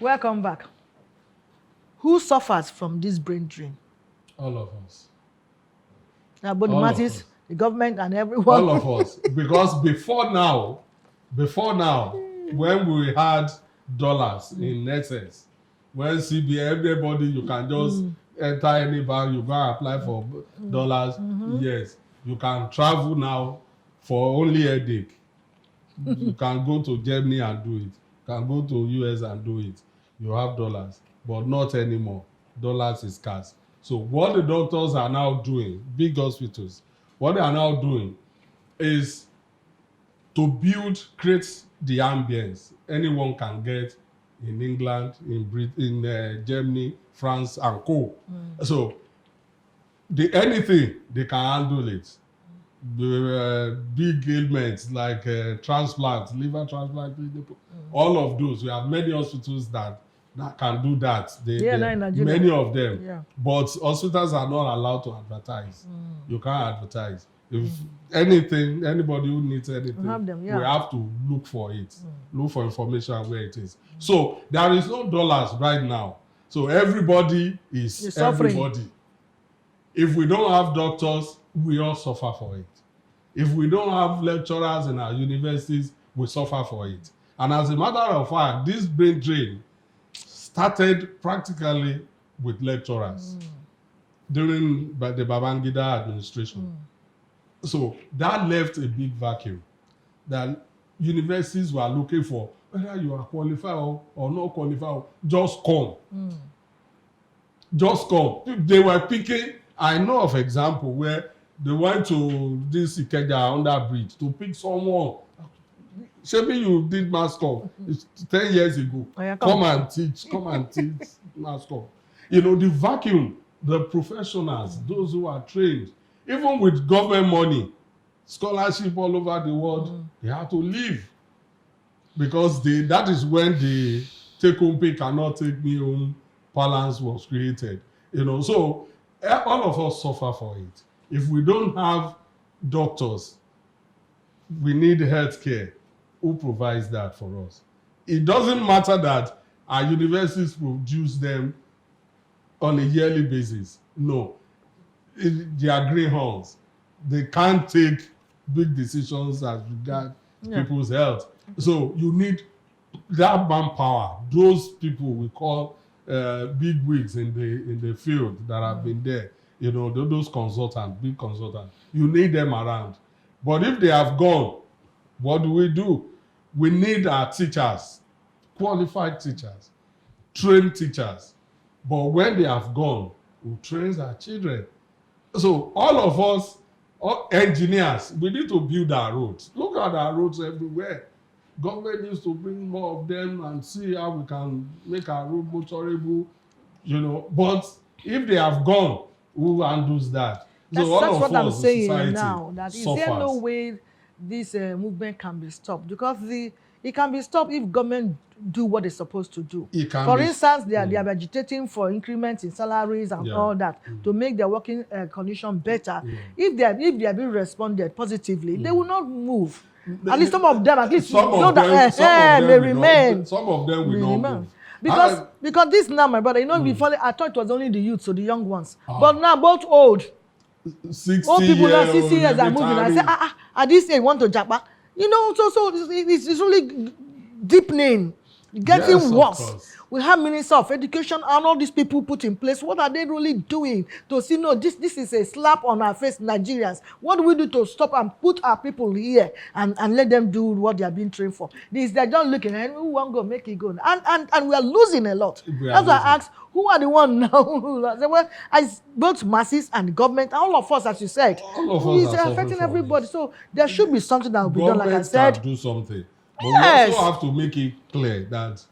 Welcome back. Who suffers from this brain drain? All of us. Both the masses, the government, and everyone. All of us. Because before now, when we had dollars in excess, when CBN, everybody, you can just enter any bank, you go and apply for dollars. Yes, you can travel now for only a headache. You can go to Germany and do it. You can go to US and do it. You have dollars, but not anymore. Dollars is scarce. So what the doctors are now doing, big hospitals, what they are now doing is to create the ambience anyone can get in England, in Germany, France, and co. So anything, they can handle it. The big ailments like transplant, liver transplant, all of those. We have many hospitals that can do that. Many of them. Yeah. But hospitals are not allowed to advertise. You can't advertise. If anybody who needs anything, we have to look for it. Look for information where it is. So there is no dollars right now. So everybody is everybody. If we don't have doctors, we all suffer for it. If we don't have lecturers in our universities, we suffer for it. And as a matter of fact, this brain drain started practically with lecturers during the Babangida administration. So that left a big vacuum that universities were looking for whether you are qualified or not qualified, just come. Just come. They were picking, I know of example where they went to this Ikeja under bridge to pick someone. Maybe you did mass comm 10 years ago. Come and teach mass comm. You know, the vacuum, the professionals, those who are trained, even with government money, scholarship all over the world, they have to leave. Because that is when the take-home pay cannot take me home balance was created. You know, so all of us suffer for it. If we don't have doctors, we need healthcare. Who provides that for us? It doesn't matter that our universities produce them on a yearly basis. No. They are greenhorns. They can't take big decisions as regard people's health. So you need that manpower. Those people we call big wigs in the field that have been there. You know, those consultants, big consultants. You need them around. But if they have gone, what do? We need our teachers, qualified teachers, trained teachers. But when they have gone, we train our children. So all of us, all engineers, we need to build our roads. Look at our roads everywhere. Government needs to bring more of them and see how we can make our road motorable, you know. But if they have gone, who handles that? That's what I'm saying now. That is there no way this movement can be stopped? Because it can be stopped if government do what they're supposed to do. For instance, they are agitating for increments in salaries and all that to make their working condition better. If they are being responded positively, they will not move. At least some of them, at least they remain. Some of them will not move. Because this now, my brother, you know, before I thought it was only the youth, so the young ones. But now both old 60 old people now 60 years are moving. I say, at this age, want to japa. You know, so it's really deepening, getting worse. We have Minister of Education and all these people put in place. What are they really doing to see, no, this is a slap on our face, Nigerians. What do we do to stop and put our people here and let them do what they are being trained for? They're just looking and who won't go, make it go. And we are losing a lot. That's why I asked, who are the ones now? Well, as both masses and government, all of us, as you said, it's affecting everybody. So there should be something that will be done, like I said. Do something. But we also have to make it clear that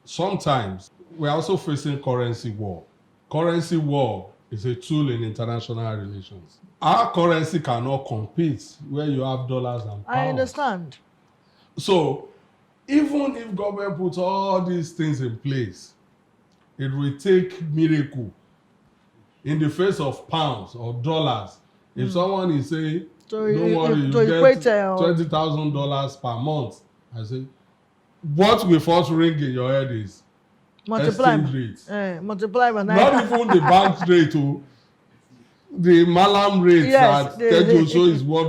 sometimes we're also facing currency war. Currency war is a tool in international relations. Our currency cannot compete where you have dollars and pounds. I understand. So even if government puts all these things in place, it will take miracle in the face of pounds or dollars. If someone is saying, don't worry, you get $20,000 per month, I say, what will first ring in your head is, exchange rate. Multiply by 9. Not even the bank rate, the malam rate that Tejo is what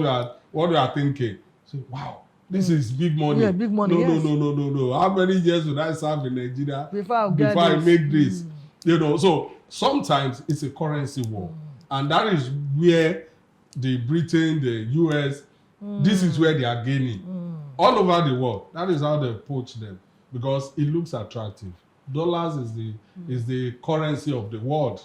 we are thinking. So, wow, this is big money. Yeah, big money. No. How many years would I serve in Nigeria before I make this? So sometimes it's a currency war. And that is where the Britain, the US, this is where they are gaining. All over the world. That is how they approach them. Because it looks attractive. Dollars is the currency of the world.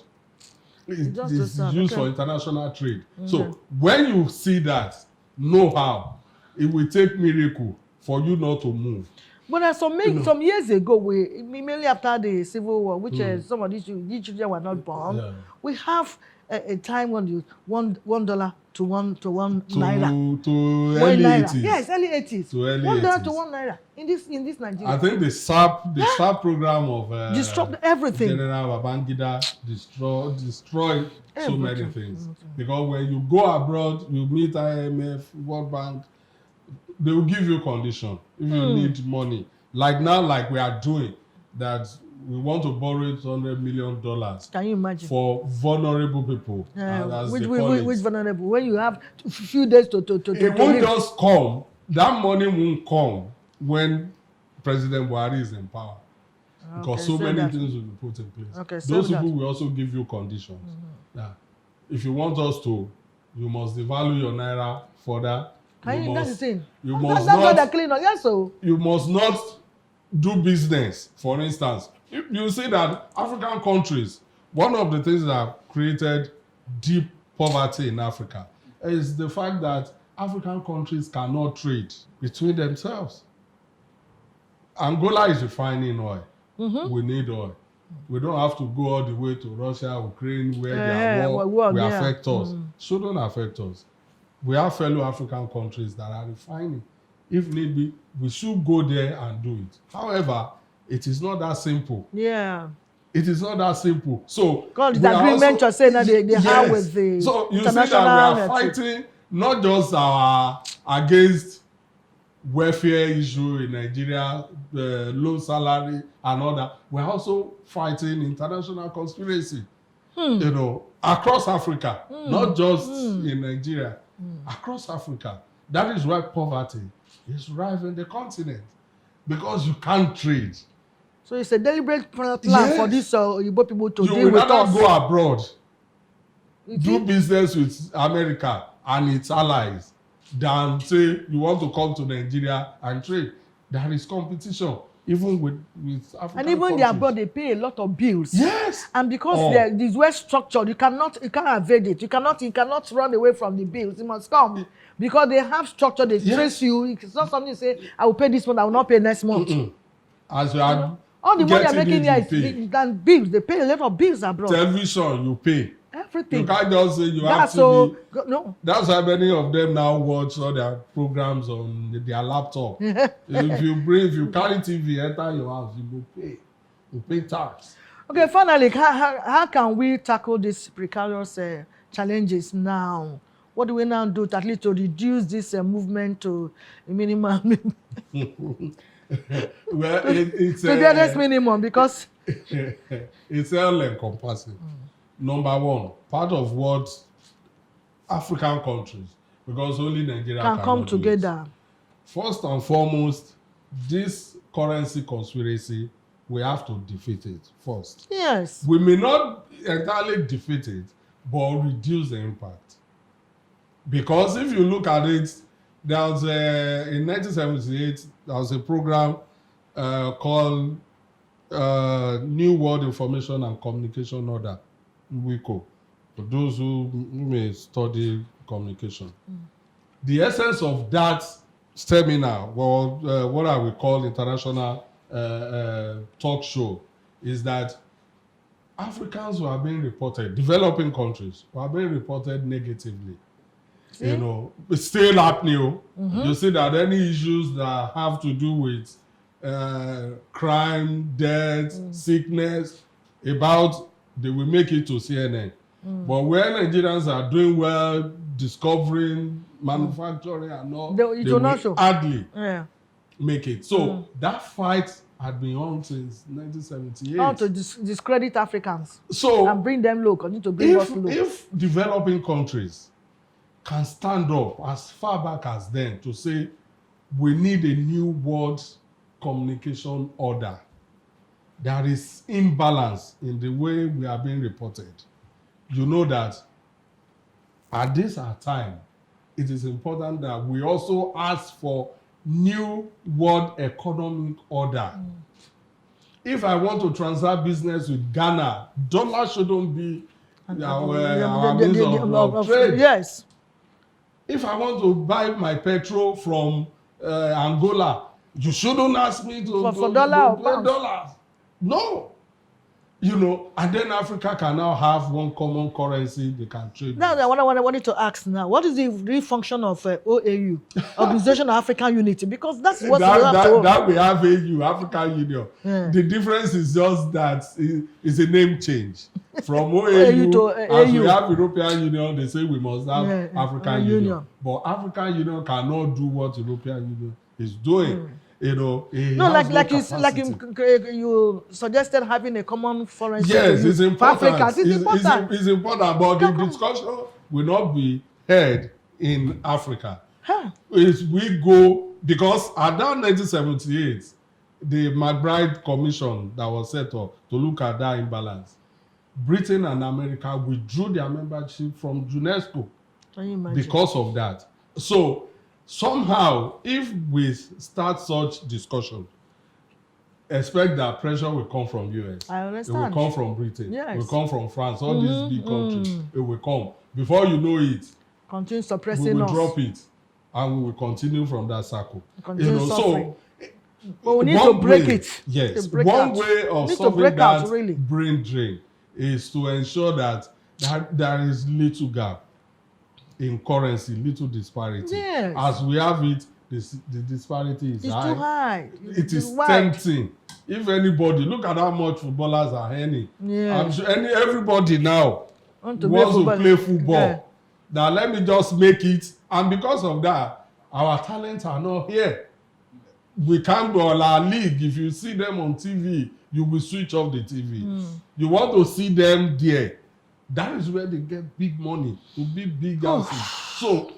It's used for international trade. So when you see that, know how it will take miracle for you not to move. But some years ago, mainly after the Civil War, which some of these children were not born, we have a time when you $1 to one naira. To early 80s. Yes, early 80s. To early $1 to 1 naira in this Nigeria. I think the SAP program of destroyed everything. General Babangida destroyed so many things. Because when you go abroad, you meet IMF, World Bank, they will give you condition if you need money. Like now, like we are doing, that we want to borrow $800 million. Can you imagine? For vulnerable people. Which vulnerable? When you have a few days to it won't just come. That money won't come when President Buhari is in power. Because so many things will be put in place. Those people will also give you conditions. If you want us to, you must devalue your naira further. That's the thing. You must not do business. For instance, you see that African countries, one of the things that have created deep poverty in Africa is the fact that African countries cannot trade between themselves. Angola is refining oil. We need oil. We don't have to go all the way to Russia, Ukraine, where their war will affect us. Shouldn't affect us. We have fellow African countries that are refining. If need be, we should go there and do it. However, it is not that simple. Yeah. It is not that simple. So, because the agreement you're saying that they have with the so you see that we are fighting not just against welfare issue in Nigeria, low salary and all that. We're also fighting international conspiracy. Across Africa, not just in Nigeria. Across Africa. That is why poverty is rife in the continent. Because you can't trade. So it's a deliberate plan for these Igbo people to deal with us. You will rather go abroad, do business with America and its allies, than say you want to come to Nigeria and trade. There is competition. Even with African and even countries. abroad, they pay a lot of bills. Yes. And because this well structured, you can't evade it. You cannot run away from the bills. You must come because they have structure. They trace you. It's not something you say, I will pay this month, I will not pay next month. As you are all the money they're making here is than bills. They pay a lot of bills abroad. Television, you pay. Everything. You can't just say you have TV. No. That's why many of them now watch all their programs on their laptop. If you carry TV, enter your house, you will pay. You pay tax. Okay, finally, how can we tackle these precarious challenges now? What do we now do to at least to reduce this movement to a minimum? Well, it's to the next minimum because it's all encompassing. Number one, part of what African countries, because only Nigeria can come together. First and foremost, this currency conspiracy, we have to defeat it first. Yes. We may not entirely defeat it, but reduce the impact. Because if you look at it, there was in 1978, there was a program called New World Information and Communication Order. WICO, for those who may study communication. The essence of that seminar, what I will call international talk show, is that Africans were being reported, developing countries were being reported negatively. See? It's still happening. You see that any issues that have to do with crime, death, sickness, they will make it to CNN. But where Nigerians are doing well, discovering, manufacturing and all, they will hardly make it. So that fight had been on since 1978. How to discredit Africans So, and bring them low, continue to bring us low. If developing countries can stand up as far back as then to say we need a new world communication order, there is imbalance in the way we are being reported. You know that at this our time, it is important that we also ask for new world economic order. If I want to transact business with Ghana, dollar shouldn't be our means of trade. Yes. If I want to buy my petrol from Angola, you shouldn't ask me to for dollar or pounds. dollars. No. You know, and then Africa can now have one common currency they can trade. Now, what I wanted to ask now, what is the real function of OAU, Organization of African Unity? Because that's what that we have AU, African Union. Yeah. The difference is just that it's a name change. From OAU to as AU. we have European Union, they say we must have African Union. But African Union cannot do what European Union is doing. You know, no, like you suggested having a common foreign yes, it's important. For Africa, it's important. It's important, but the discussion will not be held in Africa. If we go, because at that 1978, the McBride Commission that was set up to look at that imbalance, Britain and America withdrew their membership from UNESCO because of that. So somehow, if we start such discussion, expect that pressure will come from US. I understand. It will come from Britain. Yes. It will come from France. All these big countries. It will come. Before you know it, continue suppressing we will us. drop it, and we will continue from that circle. Continue suffering. So, but we need to break it. Yes. Break one out. way of solving that brain drain is to ensure that there is little gap in currency, little disparity. Yes. As we have it, the disparity is it's high. Too high. It is tempting. If anybody, look at how much footballers are earning. Yeah. I'm sure everybody now wants to play football. Yeah. Now let me just make it. And because of that, our talents are not here. We can't go on our league. If you see them on TV, you will switch off the TV. You want to see them there. That is where they get big money to be big houses. So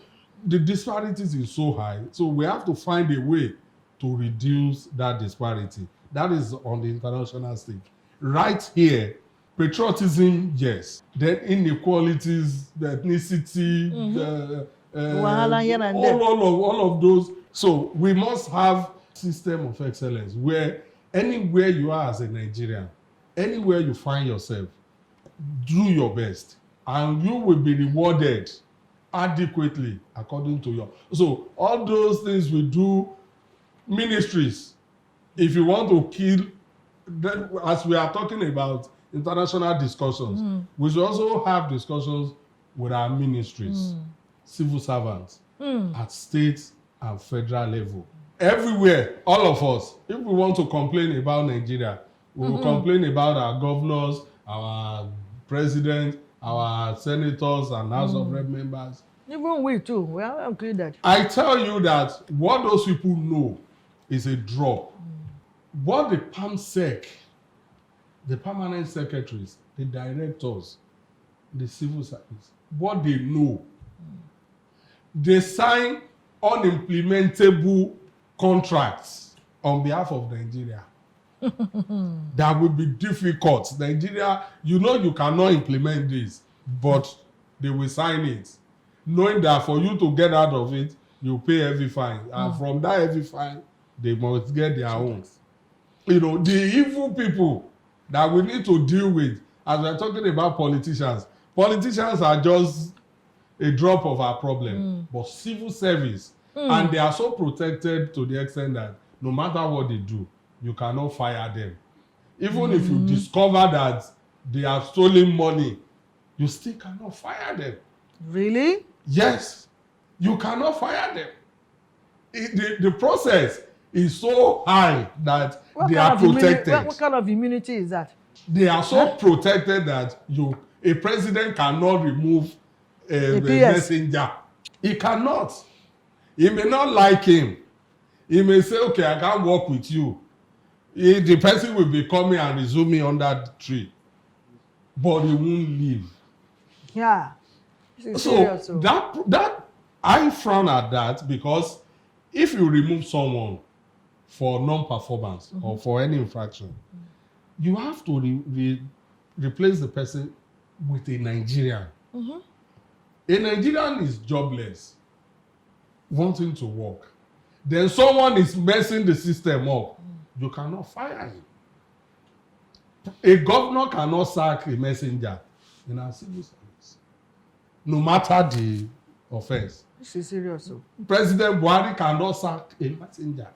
the disparities is so high. So we have to find a way to reduce that disparity. That is on the international stage. Right here, patriotism, yes. Then inequalities, the ethnicity, all of those. So we must have system of excellence where anywhere you are as a Nigerian, anywhere you find yourself, do your best and you will be rewarded adequately according to your. So all those things we do, ministries, if you want to kill, then as we are talking about international discussions, we should also have discussions with our ministries, civil servants at state and federal level. Everywhere, all of us, if we want to complain about Nigeria, we will complain about our governors, our president, our senators and House of Rep members. Even we too, we are agree that. I tell you that what those people know is a drop. What the PAMSEC, the permanent secretaries, the directors, the civil service, what they know, they sign unimplementable contracts on behalf of Nigeria. That will be difficult. Nigeria, you know you cannot implement this, but they will sign it, knowing that for you to get out of it, you pay heavy fine. And from that heavy fine, they must get their own. You know, the evil people that we need to deal with, as we're talking about politicians are just a drop of our problem. But civil service, and they are so protected to the extent that no matter what they do, you cannot fire them. Even if you discover that they have stolen money, you still cannot fire them. Really? Yes, you cannot fire them. The process is so high that they are protected. What kind of immunity is that? They are so protected that a president cannot remove a messenger. He cannot. He may not like him. He may say, okay, I can't work with you. The person will be coming and resuming under the tree, but he won't leave. Yeah. This is So serious, that I frown at that, because if you remove someone for non-performance or for any infraction, you have to replace the person with a Nigerian. A Nigerian is jobless, wanting to work. Then someone is messing the system up. You cannot fire him. A governor cannot sack a messenger in our civil service, no matter the offense. This is serious. President Buhari cannot sack a messenger.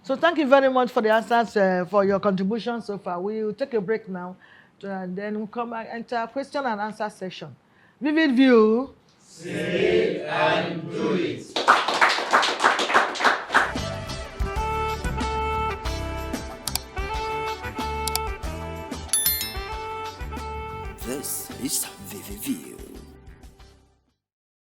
So thank you very much for the answers, for your contribution so far. We will take a break now, and then we'll come back into our question and answer session. Vivid View. Say it and do it. This is Vivid View.